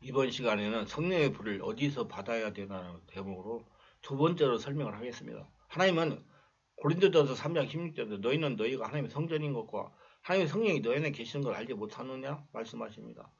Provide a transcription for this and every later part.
이번 시간에는 성령의 불을 어디서 받아야 되나라는 대목으로 두 번째로 설명을 하겠습니다. 하나님은 고린도전서 3장 16절에 너희는 너희가 하나님의 성전인 것과 하나님의 성령이 너희 안에 계시는 걸 알지 못하느냐 말씀하십니다.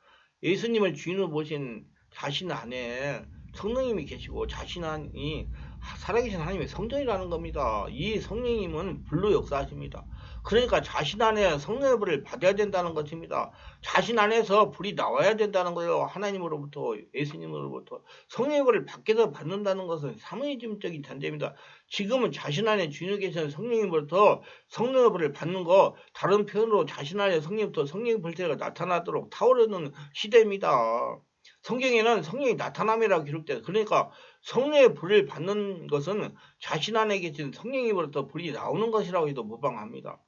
예수님을 주인으로 모신 자신 안에 성령님이 계시고 자신 안이 살아계신 하나님의 성전이라는 겁니다. 이 성령님은 불로 역사하십니다. 그러니까 자신 안에 성령의 불을 받아야 된다는 것입니다. 자신 안에서 불이 나와야 된다는 거예요. 하나님으로부터, 예수님으로부터. 성령의 불을 밖에서 받는다는 것은 사모니즘적인 잔재입니다. 지금은 자신 안에 주인이 계시는 성령님으로부터 성령의 불을 받는 거, 다른 표현으로 자신 안에 성령부터 성령의 불태가 나타나도록 타오르는 시대입니다. 성경에는 성령이 나타남이라고 기록돼요. 그러니까 성령의 불을 받는 것은 자신 안에 계신 성령님으로부터 불이 나오는 것이라고 해도 무방합니다.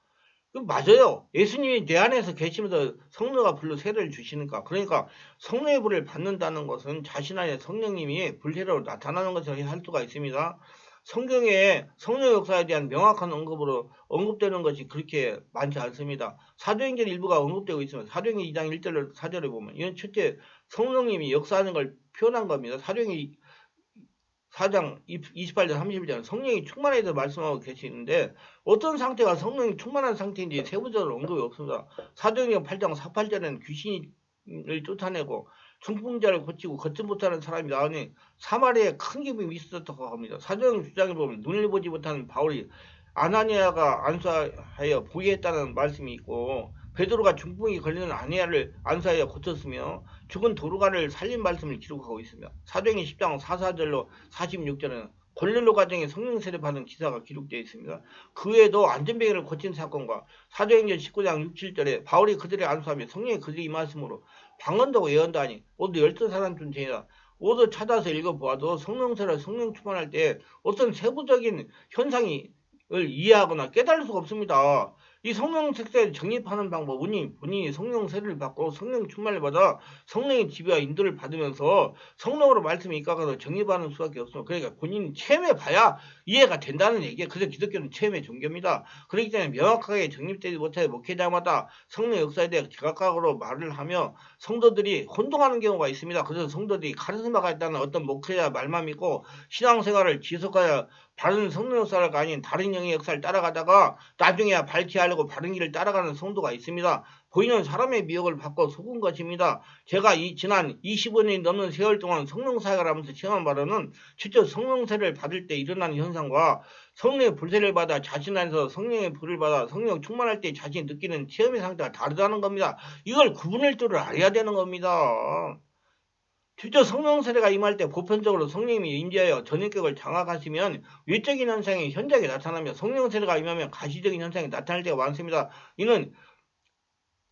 맞아요. 예수님이 내 안에서 계시면서 성령과 불로 세례를 주시니까. 그러니까 성령의 불을 받는다는 것은 자신 안에 성령님이 불세례로 나타나는 것이라고 할 수가 있습니다. 성경에 성령 역사에 대한 명확한 언급으로 언급되는 것이 그렇게 많지 않습니다. 사도행전 일부가 언급되고 있습니다. 사도행전 2장 1절 4절에 보면 이건 첫째 성령님이 역사하는 걸 표현한 겁니다. 사도행전 4장 28절 31절 성령이 충만해서 말씀하고 계시는데 어떤 상태가 성령이 충만한 상태인지 세부적으로 언급이 없습니다. 사도행전 8장 48절에는 귀신을 쫓아내고 중풍자를 고치고 걷지 못하는 사람이 나오니 사마리아에 큰 기쁨이 있었다고 합니다. 사도행전 9장에 보면 눈을 보지 못하는 바울이 아나니아가 안수하여 보게 했다는 말씀이 있고 베드로가 중풍이 걸리는 아니아를 안수하여 고쳤으며 죽은 도르가를 살린 말씀을 기록하고 있습니다. 사도행전 10장 44절로 46절에는 골릴로 가정에 성령 세례 받은 기사가 기록되어 있습니다. 그 외에도 안전뱅이를 고친 사건과 사도행전 19장 6, 7절에 바울이 그들의 안수하며 성령이 그들이 임하심으로 방언도 예언도 하니 모두 12사람 중 죄이다. 모두 찾아서 읽어보아도 성령 세례 성령 충만할 때 어떤 세부적인 현상이 이해하거나 깨달을 수가 없습니다. 이 성령 색세를 정립하는 방법은 본인이 성령 세례를 받고 성령 충만을 받아 성령의 지배와 인도를 받으면서 성령으로 말씀이 입각해서 정립하는 수밖에 없습니다. 그러니까 본인이 체험해봐야 이해가 된다는 얘기예요. 그래서 기독교는 체험의 종교입니다. 그렇기 때문에 명확하게 정립되지 못해 목회자마다 성령 역사에 대해 제각각으로 말을 하며 성도들이 혼동하는 경우가 있습니다. 그래서 성도들이 카리스마가 있다는 어떤 목회자 말만 믿고 신앙생활을 지속하여 바른 성령 역사가 아닌 다른 영의 역사를 따라가다가 나중에야 밝히려고 바른 길을 따라가는 성도가 있습니다. 보이는 사람의 미혹을 받고 속은 것입니다. 제가 지난 25년이 넘는 세월 동안 성령 사역을 하면서 체험한 바로는 실제 성령 세례를 받을 때 일어나는 현상과 성령의 불세를 받아 자신 안에서 성령의 불을 받아 성령 충만할 때 자신이 느끼는 체험의 상태가 다르다는 겁니다. 이걸 구분할 줄을 알아야 되는 겁니다. 실제 성령 세례가 임할 때 보편적으로 성령님이 임재하여 전인격을 장악하시면 외적인 현상이 현저하게 나타나며 성령 세례가 임하면 가시적인 현상이 나타날 때가 많습니다. 이는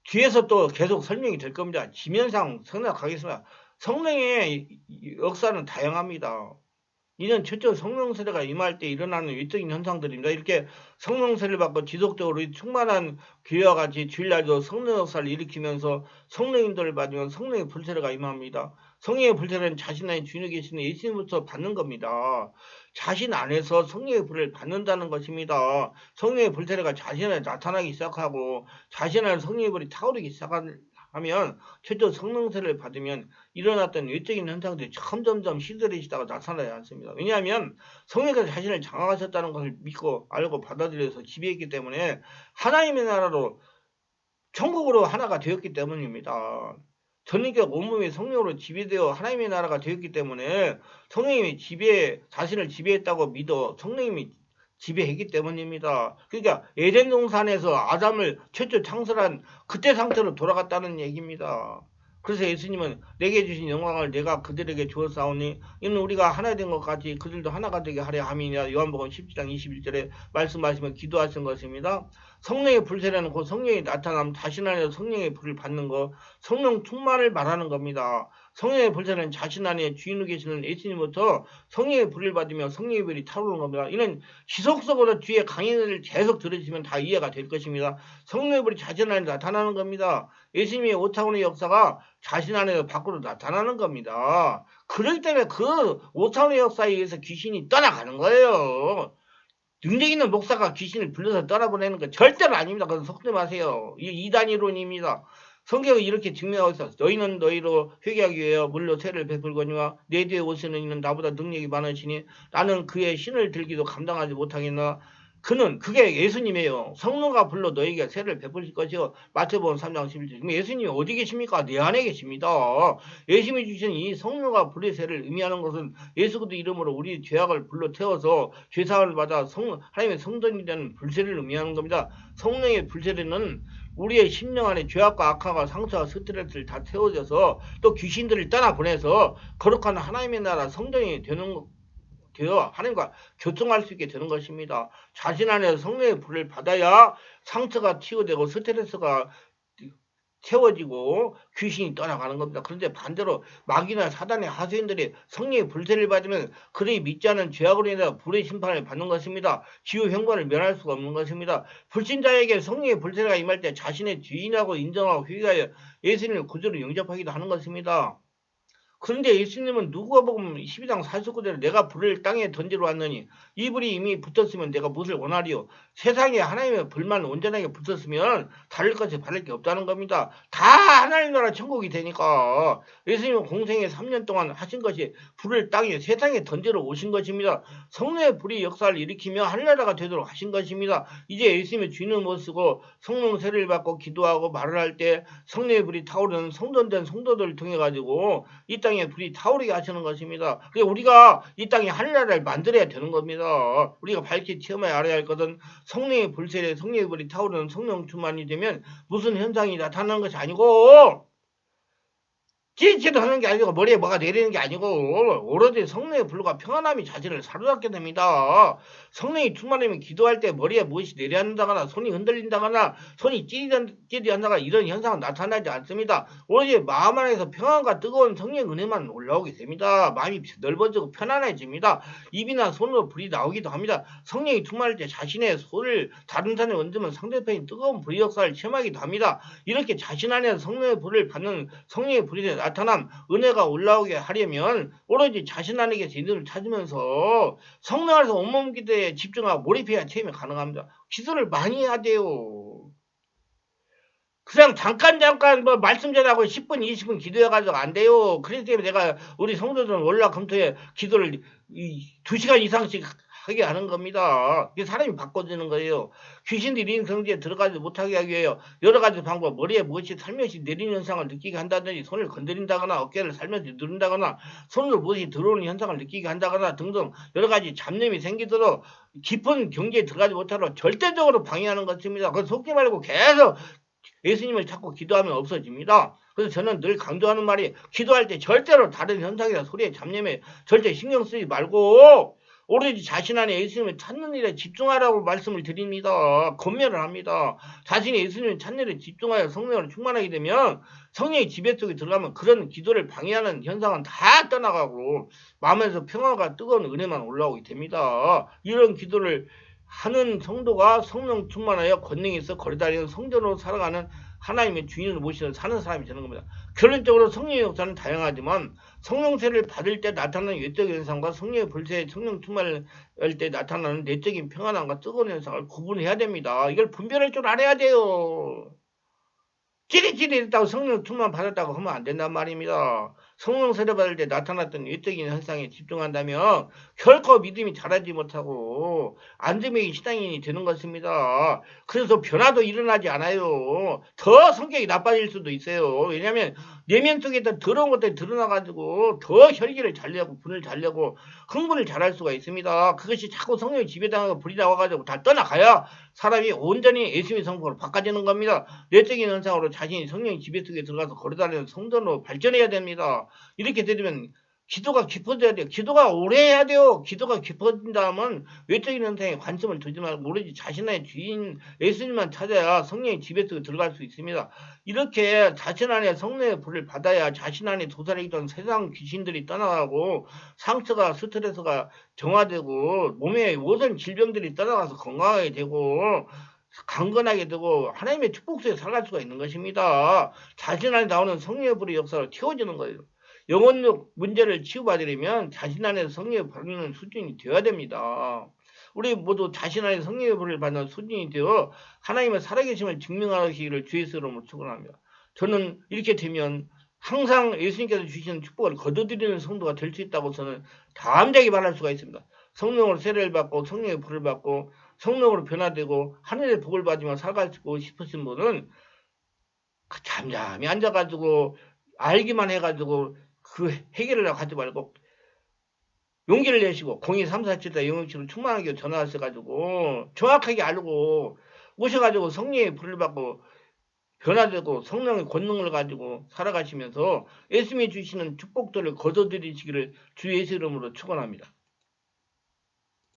뒤에서 또 계속 설명이 될 겁니다. 지면상 생각하겠습니다. 성령의 역사는 다양합니다. 이는 첫째 성령 세례가 임할 때 일어나는 외적인 현상들입니다. 이렇게 성령 세례를 받고 지속적으로 충만한 교회와 같이 주일날도 성령 역사를 일으키면서 성령 인도를 받으면 성령의 불세례가 임합니다. 성령의 불세례는 자신 안에 주인이 계시는 예수님부터 받는 겁니다. 자신 안에서 성령의 불을 받는다는 것입니다. 성령의 불세례가 자신 안에 나타나기 시작하고 자신 안에 성령의 불이 타오르기 시작하면 첫째 성령 세례를 받으면 일어났던 외적인 현상들이 점점점 시들해지다가 나타나지 않습니다. 왜냐하면 성령께서 자신을 장악하셨다는 것을 믿고 알고 받아들여서 지배했기 때문에 하나님의 나라로 천국으로 하나가 되었기 때문입니다. 전인격 온몸이 성령으로 지배되어 하나님의 나라가 되었기 때문에 성령님이 자신을 지배했다고 믿어 성령님이 지배했기 때문입니다. 그러니까 에덴 동산에서 아담을 최초 창설한 그때 상태로 돌아갔다는 얘기입니다. 그래서 예수님은 내게 주신 영광을 내가 그들에게 주었사오니 이는 우리가 하나 된 것 같이 그들도 하나가 되게 하려 함이냐. 요한복음 17장 21절에 말씀하시면 기도하신 것입니다. 성령의 불세례는 곧 성령이 나타나면 자신 안에서 성령의 불을 받는 것, 성령 충만을 말하는 겁니다. 성령의 불세례는 자신 안에 주인으로 계시는 예수님부터 성령의 불을 받으며 성령의 불이 타오르는 겁니다. 이는 지속적으로 뒤에 강의를 계속 들으시면 다 이해가 될 것입니다. 성령의 불이 자신 안에 나타나는 겁니다. 예수님의 5차원의 역사가 자신 안에서 밖으로 나타나는 겁니다. 그렇기 때문에 그 5차원의 역사에 의해서 귀신이 떠나가는 거예요. 능력 있는 목사가 귀신을 불러서 떠나보내는 건 절대로 아닙니다. 그건 속지 마세요. 이 이단 이론입니다. 성경이 이렇게 증명하고 있어. 너희는 너희로 회개하기 위하여 물로 세를 베풀거니와 내 뒤에 오시는 이는 나보다 능력이 많으시니 나는 그의 신을 들기도 감당하지 못하겠나. 그게 예수님이에요. 성령과 불로 너희에게 세를 베푸실 것이요. 마태복음 3장 11절. 그럼 예수님이 어디 계십니까? 내 안에 계십니다. 예수님이 주신 이 성령과 불의 세를 의미하는 것은 예수 그리스도 이름으로 우리 죄악을 불로 태워서 죄사함을 받아 하나님의 성전이 되는 불세를 의미하는 겁니다. 성령의 불세례는 우리의 심령 안에 죄악과 악화가 상처와 스트레스를 다 태워져서 또 귀신들을 떠나보내서 거룩한 하나님의 나라 성전이 되어 하나님과 교통할 수 있게 되는 것입니다. 자신 안에서 성령의 불을 받아야 상처가 치유되고 스트레스가 채워지고 귀신이 떠나가는 겁니다. 그런데 반대로 마귀나 사단의 하수인들이 성령의 불세를 받으면 그들이 믿지 않은 죄악으로 인해 불의 심판을 받는 것입니다. 지우 형벌을 면할 수가 없는 것입니다. 불신자에게 성령의 불세가 임할 때 자신의 죄인하고 인정하고 회개하여 예수님을 구주로 영접하기도 하는 것입니다. 그런데 예수님은 누가복음 12장 49절에 내가 불을 땅에 던지러 왔느니 이 불이 이미 붙었으면 내가 무엇을 원하리요. 세상에 하나님의 불만 온전하게 붙었으면 다를 것이 바랄 게 없다는 겁니다. 다 하나님 나라 천국이 되니까 예수님은 공생에 3년 동안 하신 것이 불을 세상에 던지러 오신 것입니다. 성령의 불이 역사를 일으키며 하늘나라가 되도록 하신 것입니다. 이제 예수님의 주인을 못 쓰고 성령 세례를 받고 기도하고 말을 할 때 성령의 불이 타오르는 성전된 성도들을 통해 가지고 이 땅에 불이 타오르게 하시는 것입니다. 그래서 우리가 이 땅에 하늘나라를 만들어야 되는 겁니다. 우리가 밝히 체험해 알아야 할 것은 성령의 불세례, 성령의 불이 타오르는 성령 충만이 되면 무슨 현상이 나타나는 것이 아니고 찌릿찌릿 하는 게 아니고 머리에 뭐가 내리는 게 아니고 오로지 성령의 불과 평안함이 자신을 사로잡게 됩니다. 성령이 충만하면 기도할 때 머리에 무엇이 내려앉는다거나 손이 흔들린다거나 손이 찌릿찌릿한다거나 이런 현상은 나타나지 않습니다. 오로지 마음 안에서 평안과 뜨거운 성령의 은혜만 올라오게 됩니다. 마음이 넓어지고 편안해집니다. 입이나 손으로 불이 나오기도 합니다. 성령이 충만할 때 자신의 손을 다른 사람에 얹으면 상대편이 뜨거운 불의 역사를 체험하기도 합니다. 이렇게 자신 안에서 성령의 불을 받는 성령의 불이 나타남 은혜가 올라오게 하려면 오로지 자신 안에게 제대로 찾으면서 성령 안에서 온몸 기도에 집중하고 몰입해야 체험이 가능합니다. 기도를 많이 해야 돼요. 그냥 잠깐 뭐 말씀 전하고 10분 20분 기도해가지고 안 돼요. 그래서 내가 우리 성도들은 월화금토에 기도를 2시간 이상씩 하게 하는 겁니다. 이게 사람이 바꿔주는 거예요. 귀신들이 인성지에 들어가지 못하게 하기 위해 여러 가지 방법, 머리에 무엇이 살며시 내리는 현상을 느끼게 한다든지 손을 건드린다거나 어깨를 살며시 누른다거나 손으로 무엇이 들어오는 현상을 느끼게 한다거나 등등 여러 가지 잡념이 생기도록 깊은 경지에 들어가지 못하도록 절대적으로 방해하는 것입니다. 그래서 속지 말고 계속 예수님을 찾고 기도하면 없어집니다. 그래서 저는 늘 강조하는 말이 기도할 때 절대로 다른 현상이나 소리에 잡념에 절대 신경 쓰지 말고 오로지 자신 안에 예수님을 찾는 일에 집중하라고 말씀을 드립니다. 권면을 합니다. 자신이 예수님을 찾는 일에 집중하여 성령으로 충만하게 되면 성령의 지배 속에 들어가면 그런 기도를 방해하는 현상은 다 떠나가고 마음에서 평화가 뜨거운 은혜만 올라오게 됩니다. 이런 기도를 하는 성도가 성령 충만하여 권능이 있어 거리다니는 성전으로 살아가는 하나님의 주인을 모시는 사는 사람이 되는 겁니다. 결론적으로 성령의 역사는 다양하지만 성령세를 받을 때 나타나는 외적인 현상과 성령의 불세에 성령 충만할 때 나타나는 내적인 평안함과 뜨거운 현상을 구분해야 됩니다. 이걸 분별할 줄 알아야 돼요. 찌릿찌릿했다고 성령 충만 받았다고 하면 안 된단 말입니다. 성령 세례 받을 때 나타났던 외적인 현상에 집중한다면 결코 믿음이 자라지 못하고 안정의 신앙인이 되는 것입니다. 그래서 변화도 일어나지 않아요. 더 성격이 나빠질 수도 있어요. 왜냐하면 내면 속에 더러운 것들이 드러나가지고 더 혈기를 잘내고 분을 잘내고 흥분을 잘할 수가 있습니다. 그것이 자꾸 성령이 지배당하고 불이 나와가지고 다 떠나가야 사람이 온전히 예수님의 성품으로 바꿔지는 겁니다. 내적인 현상으로 자신이 성령의 지배 속에 들어가서 걸어다니는 성전으로 발전해야 됩니다. 이렇게 되면 기도가 깊어져야 돼요. 기도가 오래 해야 돼요. 기도가 깊어진다면 외적인 현상에 관심을 두지 말고 오로지 자신의 주인 예수님만 찾아야 성령의 지배 속에 들어갈 수 있습니다. 이렇게 자신 안에 성령의 불을 받아야 자신 안에 도사리던 세상 귀신들이 떠나가고 상처가 스트레스가 정화되고 몸의 모든 질병들이 떠나가서 건강하게 되고 강건하게 되고 하나님의 축복 속에 살아갈 수가 있는 것입니다. 자신 안에 나오는 성령의 불의 역사로 채워지는 거예요. 영혼력 문제를 치유받으려면 자신 안에서 성령의 불을 받는 수준이 되어야 됩니다. 우리 모두 자신 안에 성령의 불을 받는 수준이 되어 하나님의 살아계심을 증명하시기를 주의 이름으로 축원합니다. 저는 이렇게 되면 항상 예수님께서 주시는 축복을 거둬들이는 성도가 될 수 있다고 저는 담대하게 말할 수가 있습니다. 성령으로 세례를 받고 성령의 불을 받고 성령으로 변화되고 하늘의 복을 받으며 살아가고 싶으신 분은 잠잠히 앉아가지고 알기만 해가지고 그 해결을 하지 말고 용기를 내시고 02-347다 영역치로 충만하게 전화하셔가지고 정확하게 알고 오셔가지고 성령의 불을 받고 변화되고 성령의 권능을 가지고 살아가시면서 예수님이 주시는 축복들을 거둬들이시기를 주 예수 이름으로 축원합니다.